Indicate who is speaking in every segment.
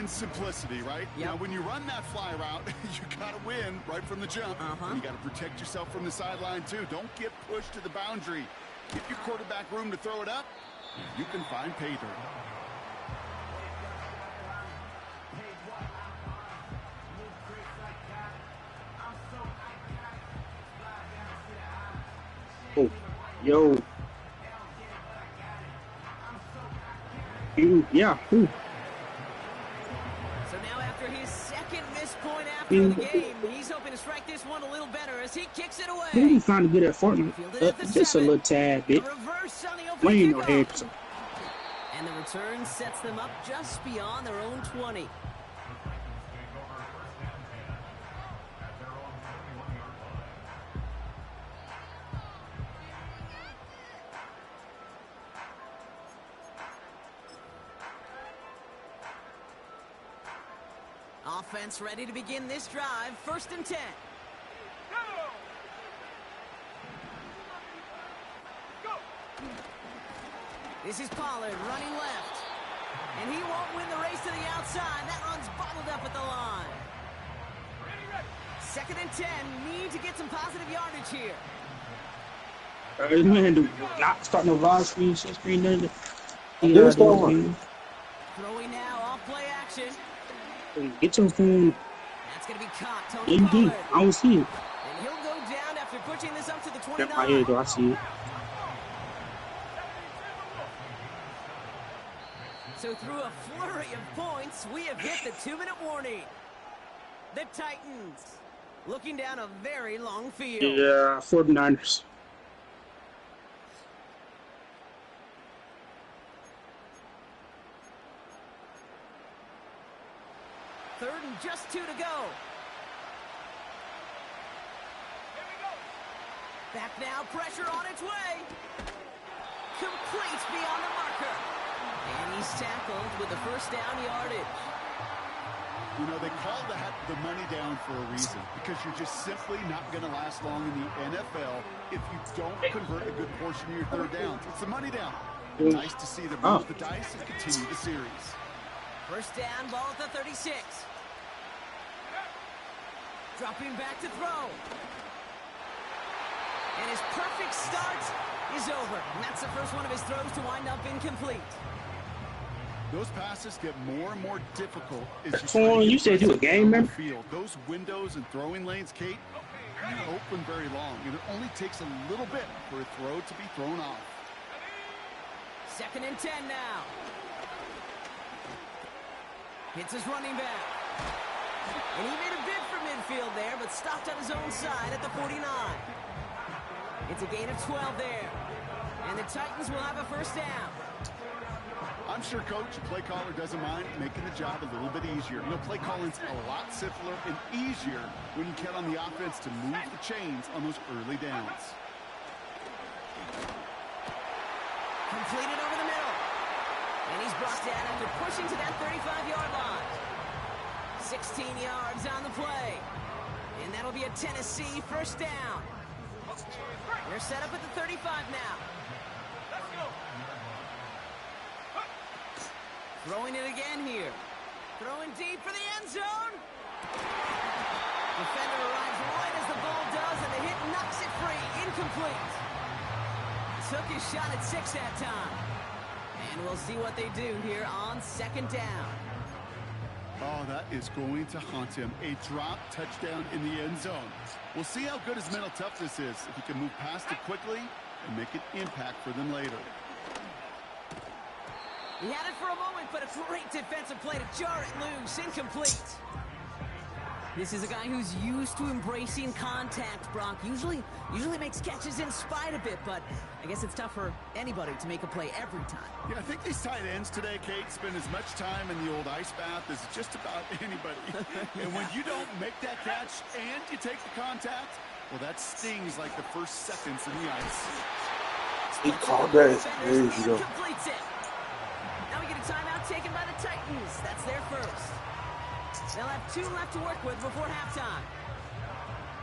Speaker 1: simplicity, right?
Speaker 2: Yep.
Speaker 1: Now, when you run that fly route, you got to win right from the jump. You got to protect yourself from the sideline, too. Don't get pushed to the boundary. Give your quarterback room to throw it up. You can find pay dirt.
Speaker 3: Oh, yo. Yeah. Ooh.
Speaker 2: So now after his second missed point after the game, he's hoping to strike this one a little better as he kicks it away.
Speaker 3: He kind of good at Fortnite. Just a little tad bit. Playing no head.
Speaker 2: And the return sets them up just beyond their own 20. Offense ready to begin this drive. 1st and 10. Go. This is Pollard running left. And he won't win the race to the outside. That run's bottled up at the line. 2nd and 10. Need to get some positive yardage here.
Speaker 3: This man do not start no live screen, shit screen, nothing.
Speaker 2: Throwing now off play action.
Speaker 3: Get your phone.
Speaker 2: That's going to be caught. Tony
Speaker 3: MD.
Speaker 2: Pollard.
Speaker 3: I don't see it.
Speaker 2: And he'll go down after pushing this up to the 29.
Speaker 3: Right here, though. I see it.
Speaker 2: So through a flurry of points, we have hit the 2-minute warning. The Titans looking down a very long field.
Speaker 3: Yeah, 49ers.
Speaker 2: Third and just 2 to go. Back now, pressure on its way. Complete beyond the marker. And he's tackled with the 1st down yardage.
Speaker 1: You know, they call that the money down for a reason, because you're just simply not going to last long in the NFL if you don't convert a good portion of your 3rd downs. It's the money down. Nice to see them roll the dice and continue the series.
Speaker 2: 1st down, ball at the 36. Dropping back to throw. And his perfect start is over. And that's the first one of his throws to wind up incomplete.
Speaker 1: Those passes get more and more difficult as
Speaker 3: you said you a game member?
Speaker 1: Field. Those windows and throwing lanes, Kate, open very long. And it only takes a little bit for a throw to be thrown off.
Speaker 2: 2nd and 10 now. Hits his running back. And he made a bid for midfield there, but stopped on his own side at the 49. It's a gain of 12 there. And the Titans will have a 1st down.
Speaker 1: I'm sure Coach, play caller, doesn't mind making the job a little bit easier. You know, play calling's a lot simpler and easier when you get on the offense to move the chains on those early downs.
Speaker 2: Completed over the middle. And he's brought down after pushing to that 35-yard line. 16 yards on the play. And that'll be a Tennessee 1st down. They're set up at the 35 now. Let's go. Throwing it again here. Throwing deep for the end zone. Defender arrives right as the ball does, and the hit knocks it free. Incomplete. Took his shot at 6 that time. And we'll see what they do here on 2nd down.
Speaker 1: Oh, that is going to haunt him. A drop touchdown in the end zone. We'll see how good his mental toughness is, if he can move past it quickly and make an impact for them later.
Speaker 2: He had it for a moment, but a great defensive play to jar it loose. Incomplete. This is a guy who's used to embracing contact, Brock. Usually makes catches in spite of it, but I guess it's tough for anybody to make a play every time.
Speaker 1: Yeah, I think these tight ends today, Kate, spend as much time in the old ice bath as just about anybody. And when you don't make that catch and you take the contact, well, that stings like the first seconds in the ice.
Speaker 4: He called that. There you go.
Speaker 2: Now we get a timeout taken by the Titans. That's their 1st. They'll have 2 left to work with before halftime.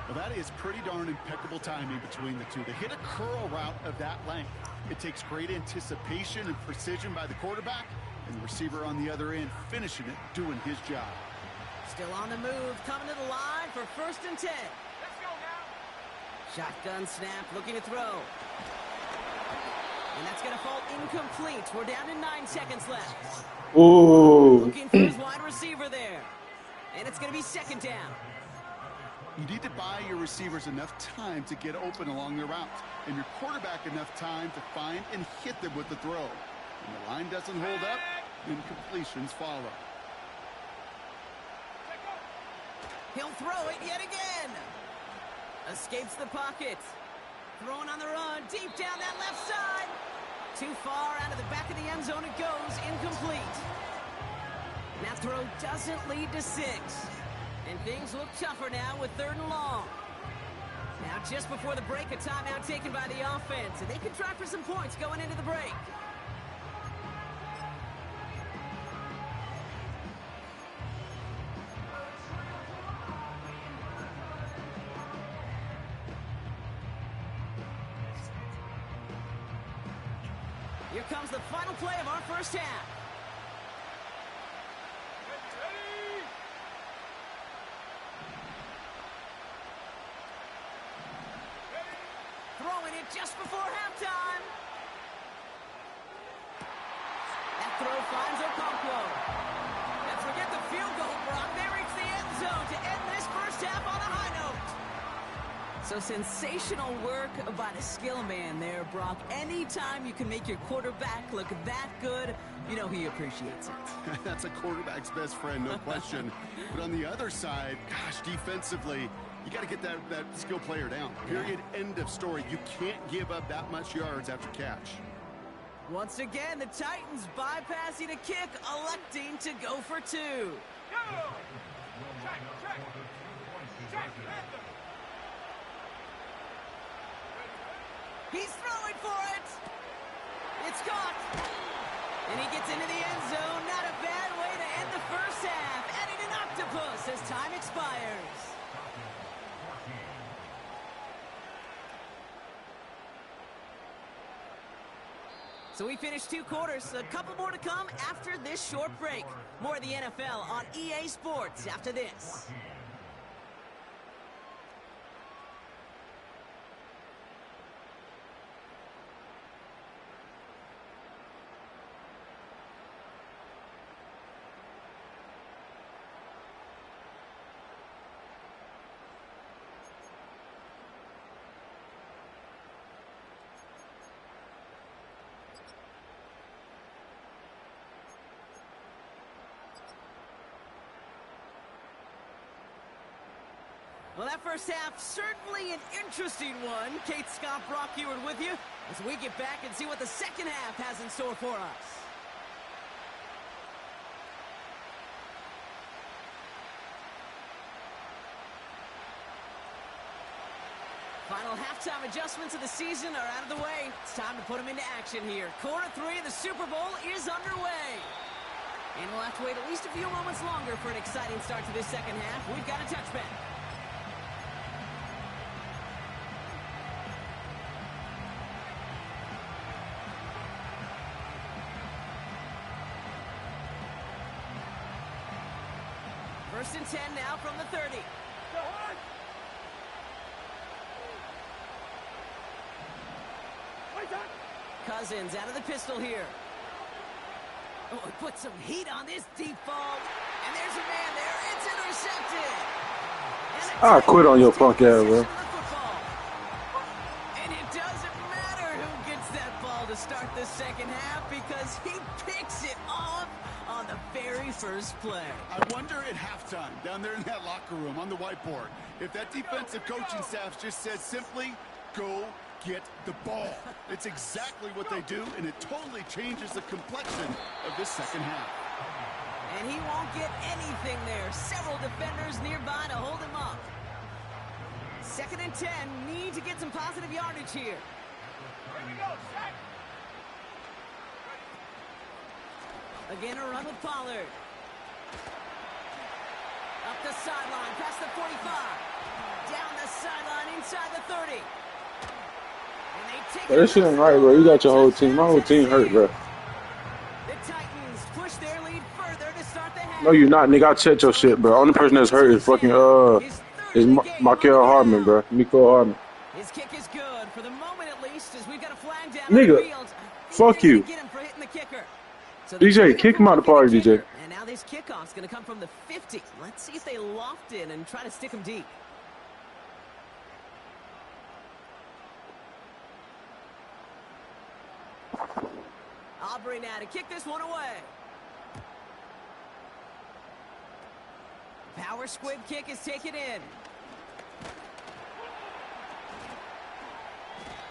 Speaker 1: Well, that is pretty darn impeccable timing between the two. They hit a curl route of that length. It takes great anticipation and precision by the quarterback, And the receiver on the other end finishing it, doing his job.
Speaker 2: Still on the move, coming to the line for 1st and 10. Let's go now. Shotgun snap, looking to throw. And that's going to fall incomplete. We're down to 9 seconds left.
Speaker 4: Ooh.
Speaker 2: Looking for his wide receiver there. And it's going to be 2nd down.
Speaker 1: You need to buy your receivers enough time to get open along their routes, and your quarterback enough time to find and hit them with the throw. When the line doesn't hold up, incompletions follow.
Speaker 2: He'll throw it yet again. Escapes the pocket. Throwing on the run, deep down that left side. Too far out of the back of the end zone it goes, incomplete. That throw doesn't lead to 6. And things look tougher now with 3rd and long. Now just before the break, a timeout taken by the offense. And they can try for some points going into the break. Here comes the final play of our first half. Throwing it just before halftime. That throw finds Okonkwo. And forget the field goal, Brock. They reach the end zone to end this first half on a high note. So sensational work by the skill man there, Brock. Anytime you can make your quarterback look that good, you know he appreciates it.
Speaker 1: That's a quarterback's best friend, no question. But on the other side, gosh, defensively, you got to get that skill player down. Period. End of story. You can't give up that much yards after catch.
Speaker 2: Once again, the Titans bypassing a kick, electing to go for 2. He's throwing for it. It's caught. And he gets into the end zone. Not a bad way to end the first half. Adding an octopus as time expires. So we finished 2 quarters. A couple more to come after this short break. More of the NFL on EA Sports after this. Well, that first half, certainly an interesting one. Kate Scott, Brock Eward with you as we get back and see what the second half has in store for us. Final halftime adjustments of the season are out of the way. It's time to put them into action here. Quarter 3 of the Super Bowl is underway. And we'll have to wait at least a few moments longer for an exciting start to this second half. We've got a touchback. First and 10 now from the 30. Cousins out of the pistol here. Oh, put some heat on this deep ball. And there's a man there. It's intercepted.
Speaker 4: I quit on your punk ass, bro.
Speaker 2: And it doesn't matter who gets that ball to start the second half because he picks it off on the very first play.
Speaker 1: I wonder at halftime, down there in that locker room on the whiteboard, if that defensive coaching staff just said simply, go get the ball. It's exactly what they do, and it totally changes the complexion of this second half.
Speaker 2: And he won't get anything there. Several defenders nearby to hold him up. 2nd and 10, need to get some positive yardage here. Here we go, set. Again, a run with Pollard. Up the sideline, past the 45. Down the sideline, inside the 30.
Speaker 4: Bro, this shit ain't right, bro. You got your whole team. My whole team hurt, bro.
Speaker 2: The Titans put
Speaker 4: No, you're not, nigga. I checked your shit, bro. Only person that's hurt is fucking is Michael Hardman, bro. Miko Hardman.
Speaker 2: His kick is good for the moment, at least, as we've got a flag down on the
Speaker 4: Nigga,
Speaker 2: field.
Speaker 4: fuck you.
Speaker 2: Get him for hitting the kicker. So
Speaker 4: DJ, kick him out of the party, DJ.
Speaker 2: And now this kickoff's going to come from the 50. Let's see if they loft in and try to stick him deep. Aubrey now to kick this one away. Power squib kick is taken in.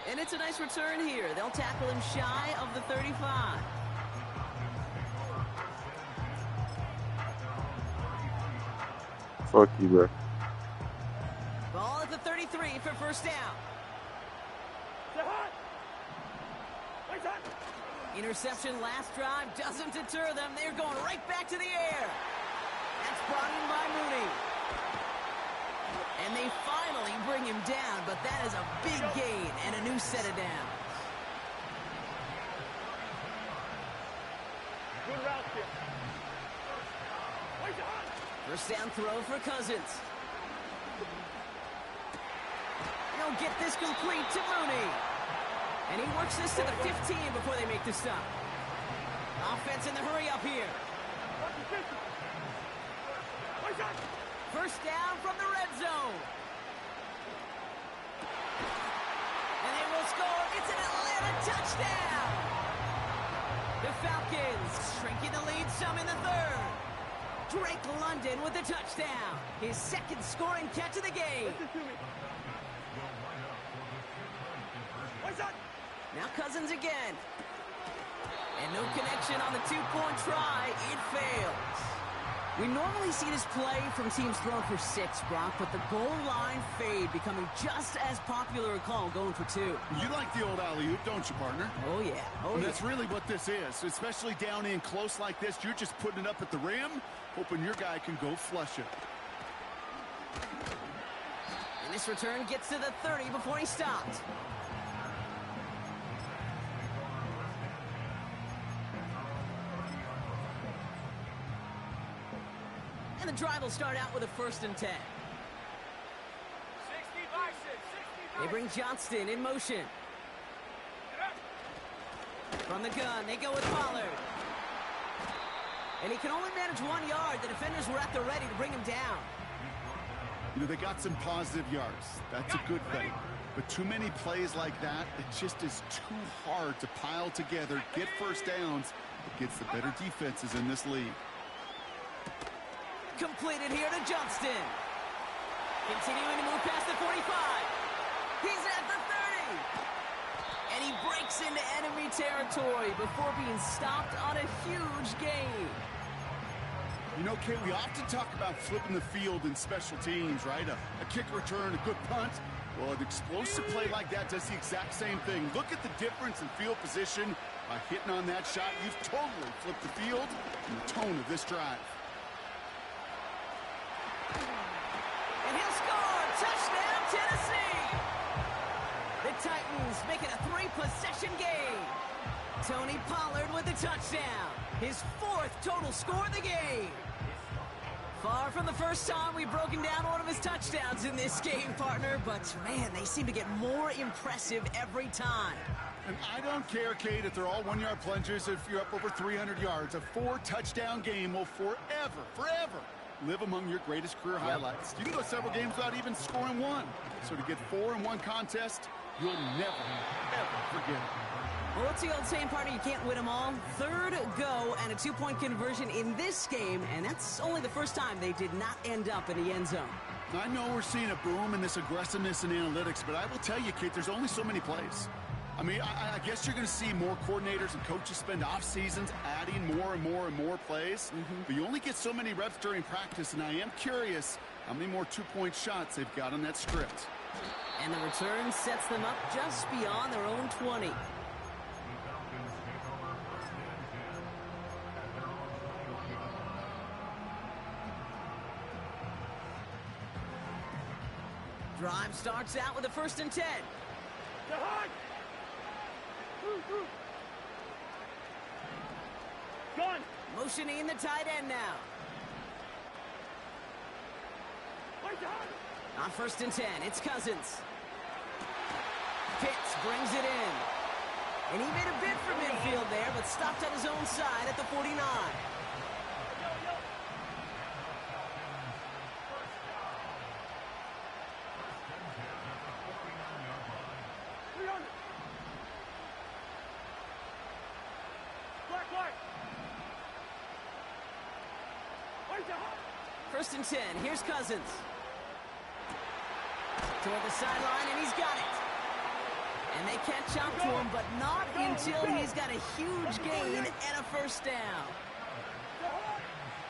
Speaker 2: And it's a nice return here. They'll tackle him shy of the 35.
Speaker 4: Fuck you, bro.
Speaker 2: Ball at the 33 for first down. Interception last drive doesn't deter them. They're going right back to the air. That's brought in by Mooney. And they finally bring him down, but that is a big gain and a new set of downs.
Speaker 5: Good route here.
Speaker 2: First down throw for Cousins. He'll get this complete to Mooney. And he works this to the 15 before they make the stop. Offense in the hurry up here. First down from the red zone. And they will score. It's an Atlanta touchdown. The Falcons shrinking the lead some in the third. Drake London with the touchdown. His second scoring catch of the game. Now Cousins again. And no connection on the two-point try. It fails. We normally see this play from teams throwing for 6, Brock, but the goal line fade becoming just as popular a call going for 2.
Speaker 1: You like the old alley-oop, don't you, partner?
Speaker 2: Oh, yeah. Oh,
Speaker 1: and that's really what this is, especially down in close like this. You're just putting it up at the rim, hoping your guy can go flush it.
Speaker 2: And this return gets to the 30 before he stopped. And the drive will start out with a 1st and 10. They bring Johnston in motion. From the gun, they go with Pollard. And he can only manage 1 yard. The defenders were at the ready to bring him down.
Speaker 1: You know, they got some positive yards. That's a good thing. But too many plays like that, it just is too hard to pile together, get first downs against the better defenses in this league.
Speaker 2: Completed here to Johnston. Continuing to move past the 45. He's at the 30. And he breaks into enemy territory before being stopped on a huge gain.
Speaker 1: You know, Kate, we often talk about flipping the field in special teams, right? A kick return, a good punt. Well, an explosive play like that does the exact same thing. Look at the difference in field position. By hitting on that shot, you've totally flipped the field and the tone of this drive.
Speaker 2: And he'll score! Touchdown, Tennessee! The Titans make it a 3-possession game. Tony Pollard with the touchdown. His 4th total score of the game. Far from the first time we've broken down one of his touchdowns in this game, partner, but man, they seem to get more impressive every time.
Speaker 1: And I don't care, Kate, if they're all 1-yard plungers, if you're up over 300 yards. A 4-touchdown game will forever live among your greatest career highlights. You can go several games without even scoring 1. So to get 4 in 1 contest, you'll never, ever forget it.
Speaker 2: Well, what's the old saying, partner? You can't win them all. 3rd go and a 2-point conversion in this game, and that's only the first time they did not end up in the end zone.
Speaker 1: I know we're seeing a boom in this aggressiveness in analytics, but I will tell you, Kate, there's only so many plays. I mean, I guess you're going to see more coordinators and coaches spend off seasons adding more and more plays. But you only get so many reps during practice, and I am curious how many more 2-point shots they've got on that script.
Speaker 2: And the return sets them up just beyond their own 20. Drive starts out with a 1st and 10.
Speaker 5: Gone.
Speaker 2: Motioning the tight end now. On 1st and 10, it's Cousins. Pitts brings it in. And he made a bid for midfield there, but stopped on his own side at the 49. First and 10, here's Cousins. Toward the sideline, and he's got it. And they catch up to him, but not until he's got a huge gain and a first down.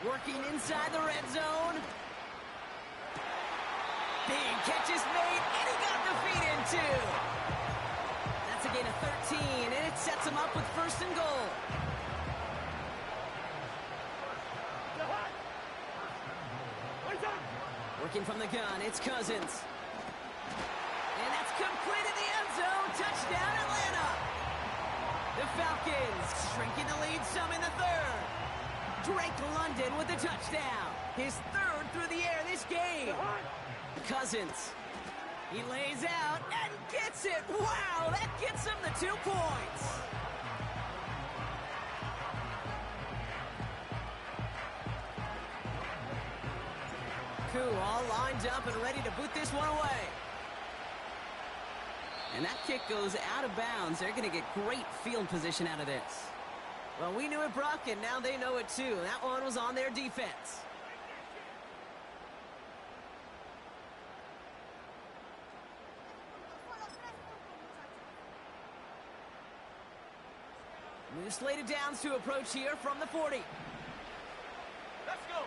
Speaker 2: Working inside the red zone. Big catch is made, and he got the feet in too. That's a gain of 13, and it sets him up with 1st and goal. Working from the gun, it's Cousins. And that's complete in the end zone. Touchdown, Atlanta. The Falcons shrinking the lead some in the 3rd. Drake London with the touchdown. His 3rd through the air this game. Cousins. He lays out and gets it. Wow, that gets him the 2 points. All lined up and ready to boot this one away. And that kick goes out of bounds. They're going to get great field position out of this. Well, we knew it, Brock, and now they know it too. That one was on their defense. New slated downs to approach here from the 40. Let's go.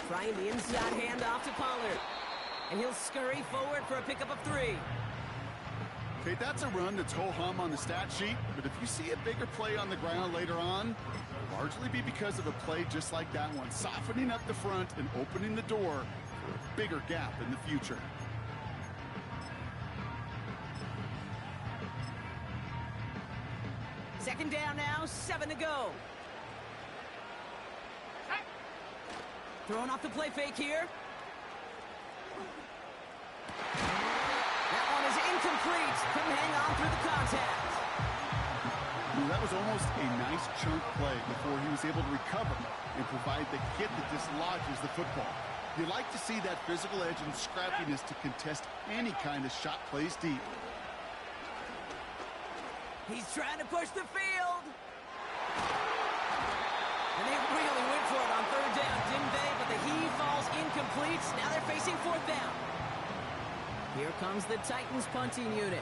Speaker 2: Trying the inside handoff to Pollard. And he'll scurry forward for a pickup of 3.
Speaker 1: Okay, that's a run that's ho-hum on the stat sheet, but if you see a bigger play on the ground later on, it'll largely be because of a play just like that one, softening up the front and opening the door for a bigger gap in the future.
Speaker 2: Second down now, 7 to go. Throwing off the play fake here. That one is incomplete. Couldn't hang on through the contact.
Speaker 1: That was almost a nice chunk play before he was able to recover and provide the hit that dislodges the football. You like to see that physical edge and scrappiness to contest any kind of shot plays deep.
Speaker 2: He's trying to push the field. And they really went for it on 3rd down, didn't they? But the heave falls incomplete. Now they're facing 4th down. Here comes the Titans punting unit.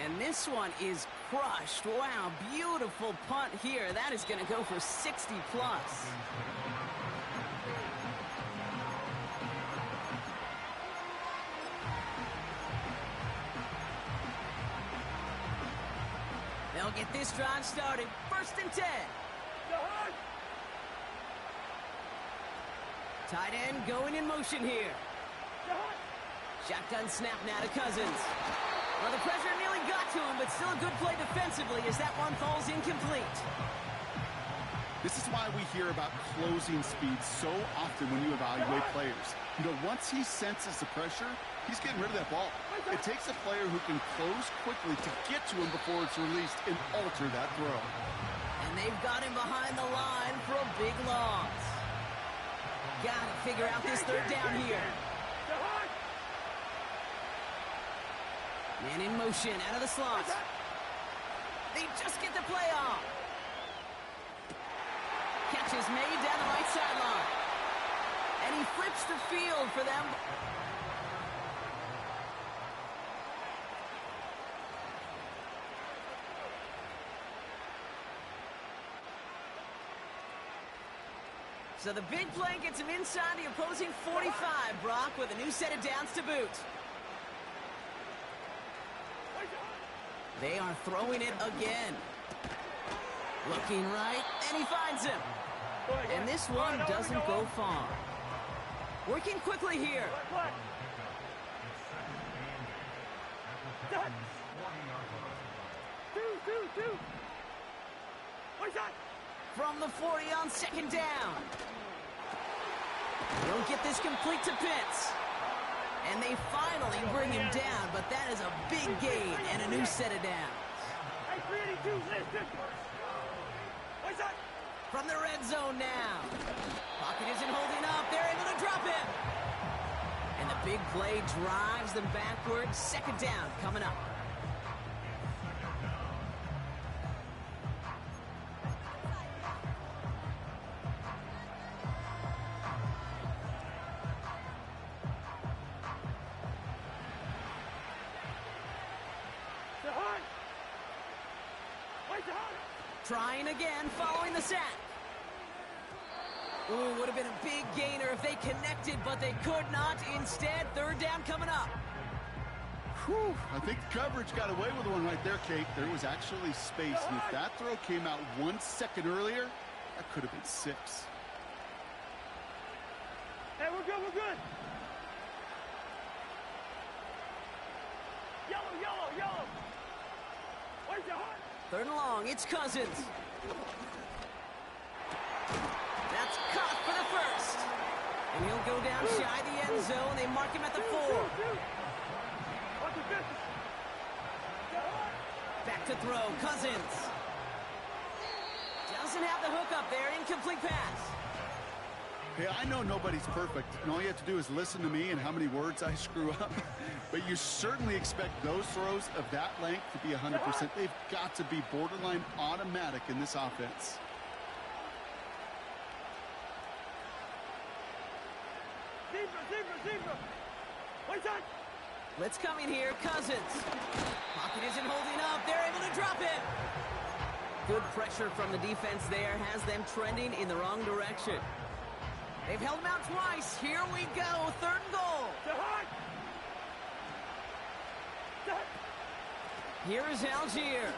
Speaker 2: And this one is crushed. Wow, beautiful punt here. That is going to go for 60 plus. They'll get this drive started. 1st and 10. Tight end going in motion here. Shotgun snap now to Cousins. Well, the pressure nearly got to him, but still a good play defensively as that one falls incomplete.
Speaker 1: This is why we hear about closing speed so often when you evaluate players. You know, once he senses the pressure, he's getting rid of that ball. It takes a player who can close quickly to get to him before it's released and alter that throw.
Speaker 2: And they've got him behind the line for a big loss. Gotta figure out this 3rd down here. Man in motion out of the slot. They just get the play off. Catch is made down the right sideline. And he flips the field for them. So the big play gets him inside the opposing 45, Brock, with a new set of downs to boot. They are throwing it again. Looking right, and he finds him. And this one doesn't go far. Working quickly here. From the 40 on second down. Don't get this complete to Pitts. And they finally bring him down, but that is a big gain and a new set of downs. From the red zone now. Pocket isn't holding up. They're able to drop him. And the big play drives them backwards. Second down coming up. Trying again, following the sack. Ooh, would have been a big gainer if they connected, but they could not. Instead, third down coming up.
Speaker 1: Whew, I think the coverage got away with one right there, Kate. There was actually space, and if that throw came out 1 second earlier, that could have been 6.
Speaker 5: Hey, we're good, we're good. Yellow, yellow, yellow. Where's your heart?
Speaker 2: Third and long, it's Cousins. That's caught for the first. And he'll go down shy the end zone. They mark him at the 4. Back to throw, Cousins. Doesn't have the hook up there, incomplete pass.
Speaker 1: Hey, I know nobody's perfect, and all you have to do is listen to me and how many words I screw up. But you certainly expect those throws of that length to be 100%. They've got to be borderline automatic in this offense.
Speaker 5: Zebra. Wait on.
Speaker 2: Let's come in here, Cousins. Pocket isn't holding up. They're able to drop it. Good pressure from the defense there has them trending in the wrong direction. They've held him out twice. Here we go. Third and goal. Here is Algier.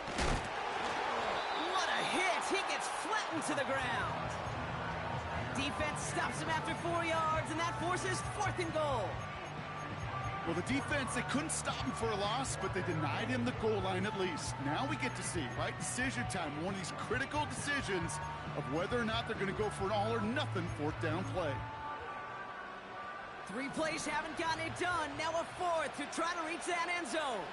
Speaker 2: What a hit. He gets flattened to the ground. Defense stops him after 4 yards, and that forces fourth and goal.
Speaker 1: Well, the defense, they couldn't stop him for a loss, but they denied him the goal line at least. Now we get to see, right? Decision time. One of these critical decisions of whether or not they're going to go for an all-or-nothing fourth down play.
Speaker 2: 3 plays haven't gotten it done. Now a fourth to try to reach that end zone.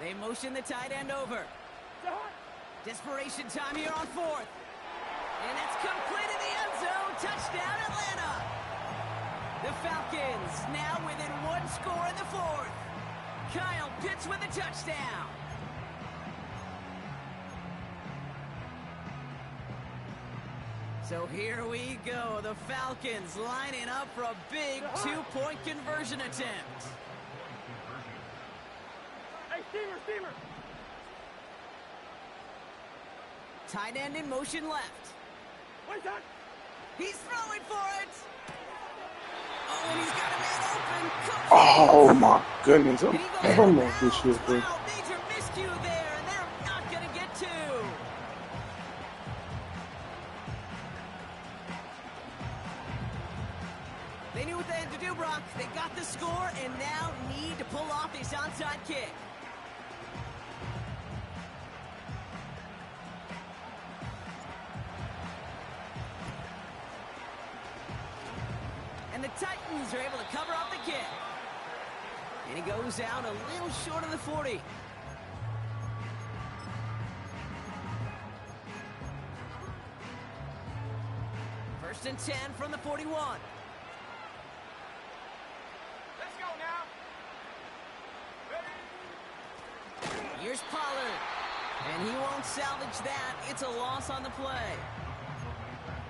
Speaker 2: They motion the tight end over. Desperation time here on fourth. And it's complete in the end zone. Touchdown, Atlanta. The Falcons now within 1 score in the fourth. Kyle Pitts with a touchdown. So here we go. The Falcons lining up for a big 2-point conversion attempt.
Speaker 5: Hey, Steamer.
Speaker 2: Tight end in motion left.
Speaker 5: Wait on.
Speaker 2: He's throwing for it. Oh, and he's got a man open.
Speaker 4: Oh my goodness, I'm off this shit, bro.
Speaker 2: Major miscue there, and they're not going to get 2. They knew what they had to do, Brock. They got the score, and now need to pull off this onside kick. And the Titans are able to cover up the kick. And he goes out a little short of the 40. First and 10 from the 41.
Speaker 5: Let's go now. Ready?
Speaker 2: Here's Pollard. And he won't salvage that. It's a loss on the play.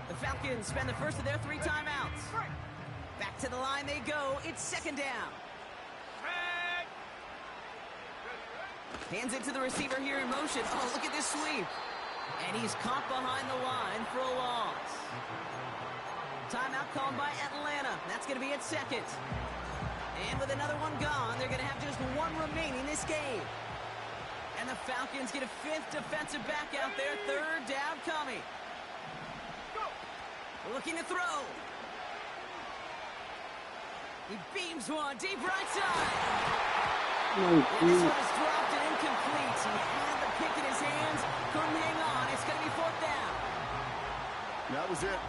Speaker 2: The Falcons spend the first of their 3 timeouts. Back to the line they go. It's second down. Hands it to the receiver here in motion. Oh, look at this sweep. And he's caught behind the line for a loss. Timeout called by Atlanta. That's going to be at second. And with another one gone, they're going to have just 1 remaining this game. And the Falcons get a 5th defensive back out there. Third down coming. Looking to throw. He beams one deep right side.
Speaker 3: No,
Speaker 2: And this
Speaker 3: dude.
Speaker 2: one is dropped and incomplete. He had the pick in his hands, couldn't hang on. It's going to be 4th down.
Speaker 1: That was it.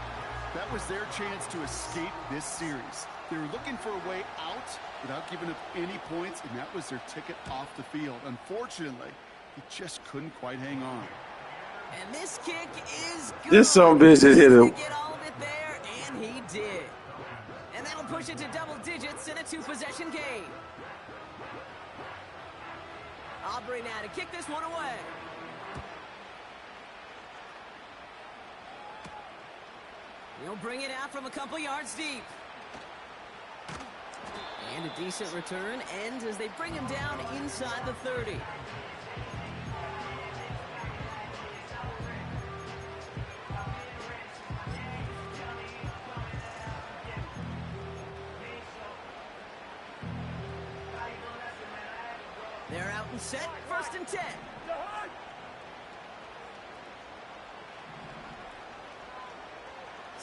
Speaker 1: That was their chance to escape this series. They were looking for a way out without giving up any points, and that was their ticket off the field. Unfortunately, he just couldn't quite hang on.
Speaker 2: And this kick is good.
Speaker 4: This son of a bitch just hit him.
Speaker 2: Get all of it there, and he did. And that'll push it to double digits in a 2-possession game. Aubrey now to kick this one away. He'll bring it out from a couple yards deep. And a decent return ends as they bring him down inside the 30. They're out and set, 1st and 10.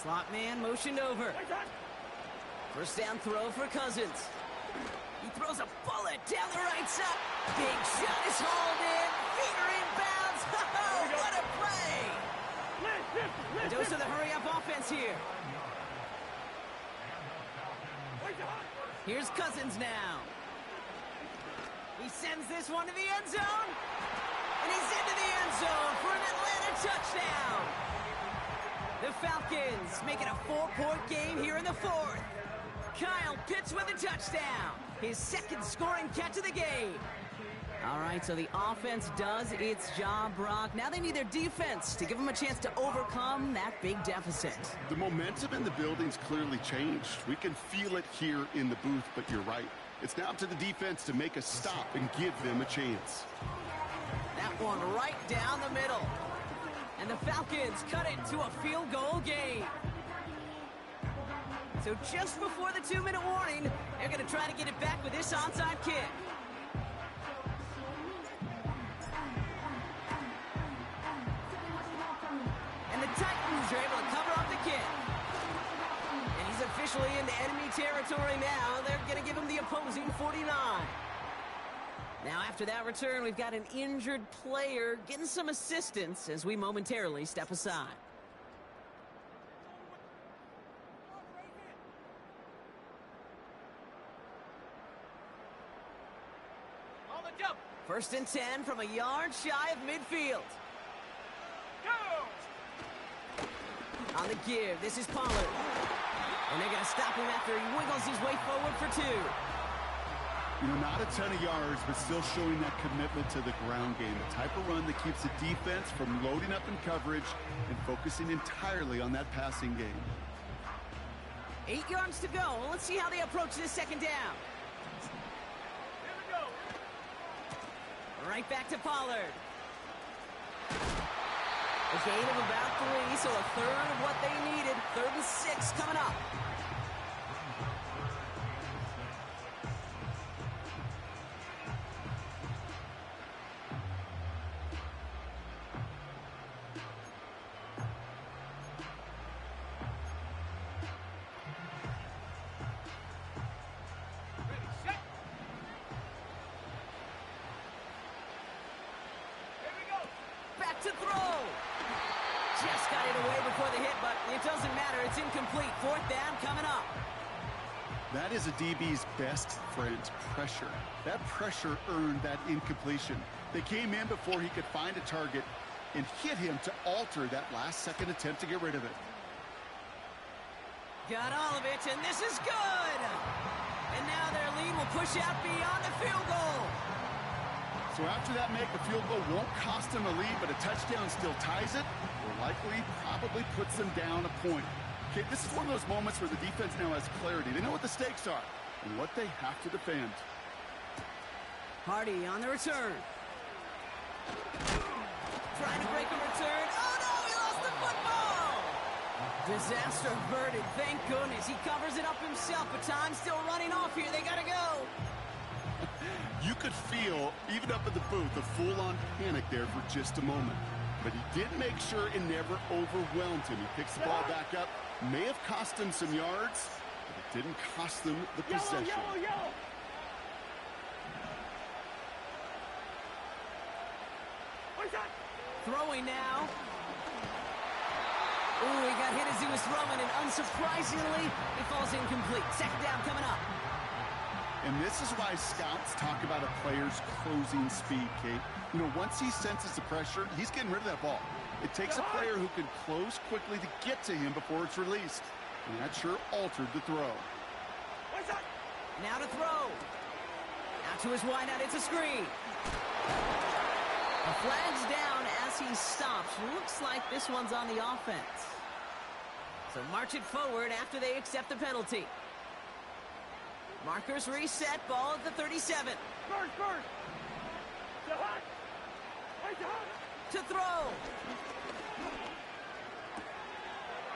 Speaker 2: Slot man motioned over. 1st down throw for Cousins. He throws a bullet down the right side. Big shot is hauled in. Feeder inbounds. Oh, what a play! A dose of the hurry-up offense here. Here's Cousins now. He sends this one to the end zone. And he's into the end zone for an Atlanta touchdown. The Falcons make it a 4-point game here in the 4th. Kyle Pitts with a touchdown. His 2nd scoring catch of the game. All right, so the offense does its job, Brock. Now they need their defense to give them a chance to overcome that big deficit.
Speaker 1: The momentum in the building's clearly changed. We can feel it here in the booth, but you're right. It's now up to the defense to make a stop and give them a chance.
Speaker 2: That one right down the middle. And the Falcons cut it to a field goal game. So just before the 2-minute warning, they're going to try to get it back with this onside kick. And the Titans are able to cover up the kick. And he's officially into enemy territory now. They're going to give him the opposing 49. Now, after that return, we've got an injured player getting some assistance as we momentarily step aside.
Speaker 5: On the jump.
Speaker 2: 1st and 10 from a yard shy of midfield.
Speaker 5: Go.
Speaker 2: On the give, this is Pollard. And they're going to stop him after he wiggles his way forward for 2.
Speaker 1: You know, not a ton of yards, but still showing that commitment to the ground game. The type of run that keeps the defense from loading up in coverage and focusing entirely on that passing game.
Speaker 2: 8 yards to go. Let's see how they approach this 2nd down.
Speaker 5: Here we go.
Speaker 2: Right back to Pollard. A gain of about 3, so a third of what they needed. 3rd and 6 coming up.
Speaker 5: Ready, set. Here we go.
Speaker 2: Back to throw. Just got it away before the hit, but it doesn't matter. It's incomplete. 4th down coming up.
Speaker 1: That is a DB's best friend, pressure. That pressure earned that incompletion. They came in before he could find a target and hit him to alter that last-second attempt to get rid of it.
Speaker 2: Got all of it, and this is good. And now their lead will push out beyond the field goal.
Speaker 1: So after that make, the field goal won't cost them a lead, but a touchdown still ties it, or likely probably puts them down a point. Okay, this is one of those moments where the defense now has clarity. They know what the stakes are and what they have to defend.
Speaker 2: Hardy on the return. Trying to break a return. Oh, no, he lost the football. Disaster averted, thank goodness. He covers it up himself, but time's still running off here. They got to go.
Speaker 1: You could feel, even up at the booth, a full-on panic there for just a moment. But he did make sure it never overwhelmed him. He picks the ball back up. May have cost him some yards, but it didn't cost them the possession.
Speaker 5: Yellow.
Speaker 2: throwing now. Ooh, he got hit as he was throwing, and unsurprisingly, it falls incomplete. Second down coming up.
Speaker 1: And this is why scouts talk about a player's closing speed, Kate. You know, once he senses the pressure, he's getting rid of that ball. It takes a player who can close quickly to get to him before it's released. And that sure altered the throw.
Speaker 2: Now to throw. Out to his wideout. It's a screen. The flag's down as he stops. Looks like this one's on the offense. So march it forward after they accept the penalty. Markers reset. Ball at the 37. To throw.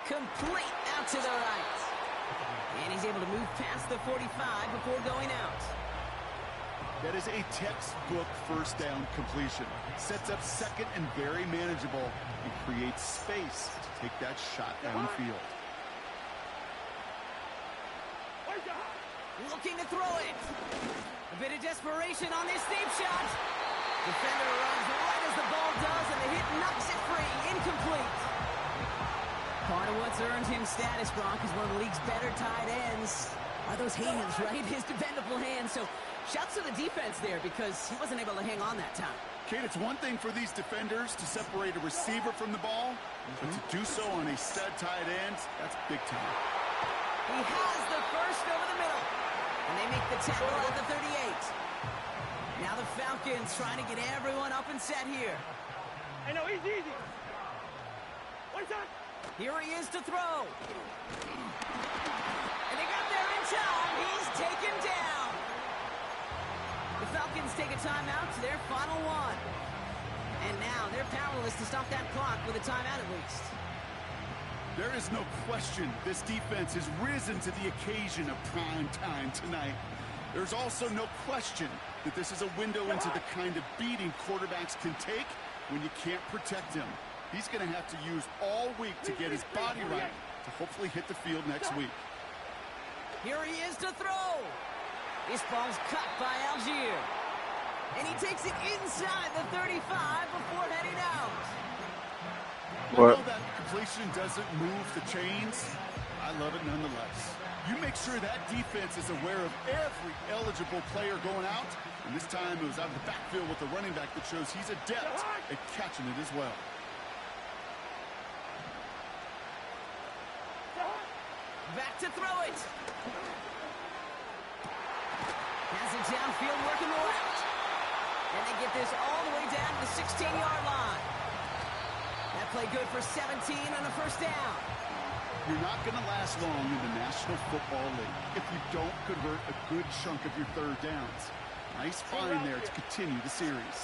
Speaker 2: Complete out to the right. And he's able to move past the 45 before going out.
Speaker 1: That is a textbook first down completion. Sets up second and very manageable and creates space to take that shot downfield.
Speaker 2: Looking to throw it. A bit of desperation on this deep shot. Defender runs right as the ball does, and the hit knocks it free. Incomplete. Part of what's earned him status, Brock, is one of the league's better tight ends. Are those hands, right? His dependable hands. So shouts to the defense there because he wasn't able to hang on that time.
Speaker 1: Kate, it's one thing for these defenders to separate a receiver from the ball, but to do so on a stud tight end, that's big time.
Speaker 2: He has the first over the middle, and they make the tackle at the 38. Now the Falcons trying to get everyone up and set here.
Speaker 5: I know, easy. One shot.
Speaker 2: Here he is to throw. And they got there in time. He's taken down. The Falcons take a timeout to their final one. And now they're powerless to stop that clock with a timeout at least.
Speaker 1: There is no question this defense has risen to the occasion of prime time tonight. There's also no question that this is a window into the kind of beating quarterbacks can take when you can't protect him. He's going to have to use all week to get his body right to hopefully hit the field next week.
Speaker 2: Here he is to throw. This ball's cut by Algier. And he takes it inside the 35 before heading out.
Speaker 4: What?
Speaker 1: I know that completion doesn't move the chains. I love it nonetheless. You make sure that defense is aware of every eligible player going out. And this time it was out of the backfield with the running back that shows he's adept at catching it as well.
Speaker 2: Back to throw it. Has it downfield working the left. And they get this all the way down to the 16-yard line. That play good for 17 and a first down.
Speaker 1: You're not going to last long in the National Football League if you don't convert a good chunk of your third downs. Nice find there to continue the series.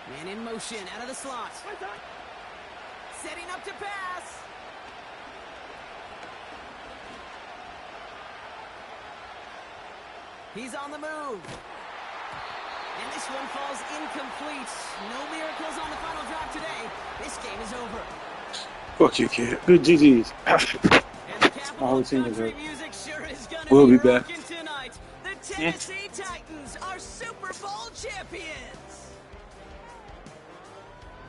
Speaker 2: Man in motion out of the slot. Setting up to pass. He's on the move. And this one falls incomplete. No miracles on the final drive today. This game is over.
Speaker 4: Fuck you, kid. Good GG's.
Speaker 2: And the Capital Country music sure is gonna
Speaker 4: We'll be
Speaker 2: be
Speaker 4: back.
Speaker 2: rocking tonight. The Tennessee Titans are Super Bowl champions.